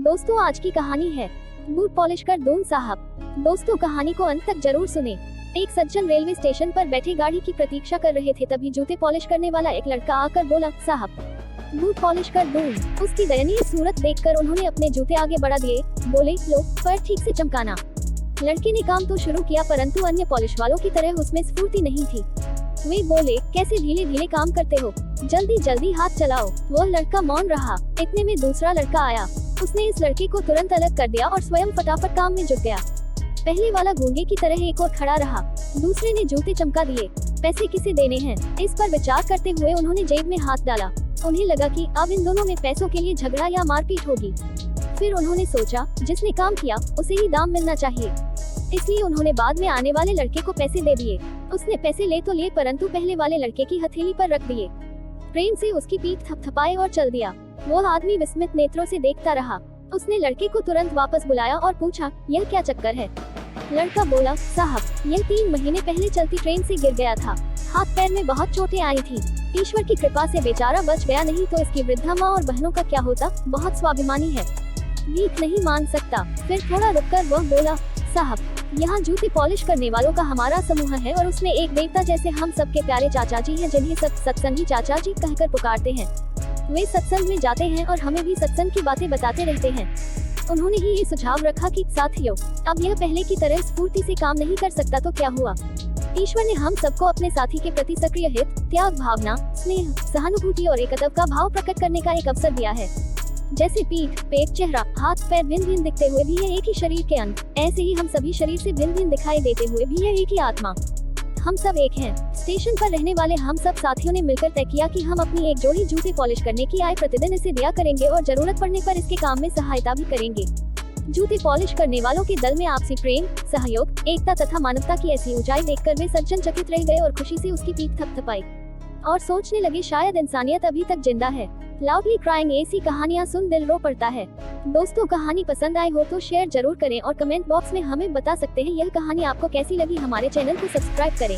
दोस्तों आज की कहानी है बूट पॉलिश कर दून साहब। दोस्तों कहानी को अंत तक जरूर सुने। एक सज्जन रेलवे स्टेशन पर बैठे गाड़ी की प्रतीक्षा कर रहे थे, तभी जूते पॉलिश करने वाला एक लड़का आकर बोला, साहब बूट पॉलिश कर दूं। उसकी दयनीय सूरत देखकर उन्होंने अपने जूते आगे बढ़ा दिए। बोले, लो पर ठीक से चमकाना। लड़के ने काम तो शुरू किया, परंतु अन्य पॉलिश वालों की तरह उसमें स्फूर्ति नहीं थी। वे बोले, कैसे धीरे धीरे काम करते हो, जल्दी जल्दी हाथ चलाओ। वह लड़का मौन रहा। इतने में दूसरा लड़का आया। उसने इस लड़के को तुरंत अलग कर दिया और स्वयं फटाफट काम में जुट गया। पहले वाला गूंगे की तरह एक और खड़ा रहा। दूसरे ने जूते चमका दिए। पैसे किसे देने हैं, इस पर विचार करते हुए उन्होंने जेब में हाथ डाला। उन्हें लगा कि अब इन दोनों में पैसों के लिए झगड़ा या मारपीट होगी। फिर उन्होंने सोचा, जिसने काम किया उसे ही दाम मिलना चाहिए, इसलिए उन्होंने बाद में आने वाले लड़के को पैसे दे दिए। उसने पैसे ले तो लिए, परंतु पहले वाले लड़के की हथेली पर रख दिए। प्रेम से उसकी पीठ थपथपाए और चल दिया। वो आदमी विस्मित नेत्रों से देखता रहा। उसने लड़के को तुरंत वापस बुलाया और पूछा, यह क्या चक्कर है। लड़का बोला, साहब यह 3 महीने पहले चलती ट्रेन से गिर गया था। हाथ पैर में बहुत चोटें आई थी। ईश्वर की कृपा से बेचारा बच गया, नहीं तो इसकी वृद्धा माँ और बहनों का क्या होता। बहुत स्वाभिमानी है, भीख नहीं मांग सकता। फिर थोड़ा रुककर वह बोला, साहब यहाँ जूते पॉलिश करने वालों का हमारा समूह है और उसमें एक देवता जैसे हम सबके प्यारे चाचा जी हैं, जिन्हें सब सत्संगी चाचा जी कहकर पुकारते हैं। वे सत्संग में जाते हैं और हमें भी सत्संग की बातें बताते रहते हैं। उन्होंने ही ये सुझाव रखा कि साथियों, अब यह पहले की तरह स्फूर्ति से काम नहीं कर सकता तो क्या हुआ। ईश्वर ने हम सबको अपने साथी के प्रति सक्रिय हित, त्याग भावना, स्नेह, सहानुभूति और एकत्व का भाव प्रकट करने का एक अवसर दिया है। जैसे पीठ, पेट, चेहरा, हाथ पैर भिन्न भिन्न दिखते हुए भी है एक ही शरीर के अंग, ऐसे ही हम सभी शरीर से भिन्न भिन्न दिखाई देते हुए भी है एक ही आत्मा। हम सब एक हैं। स्टेशन पर रहने वाले हम सब साथियों ने मिलकर तय किया कि हम अपनी एक जोड़ी जूते पॉलिश करने की आय प्रतिदिन इसे दिया करेंगे और जरूरत पड़ने पर इसके काम में सहायता भी करेंगे। जूते पॉलिश करने वालों के दल में आपसी प्रेम, सहयोग, एकता तथा मानवता की ऐसी ऊंचाई देखकर वे सज्जन चकित रह गए और खुशी से उसकी पीठ थपथपाई और सोचने लगे, शायद इंसानियत अभी तक जिंदा है। लाउडली क्राइंग, ऐसी कहानियां सुन दिल रो पड़ता है। दोस्तों कहानी पसंद आई हो तो शेयर जरूर करें और कमेंट बॉक्स में हमें बता सकते हैं यह कहानी आपको कैसी लगी। हमारे चैनल को सब्सक्राइब करें।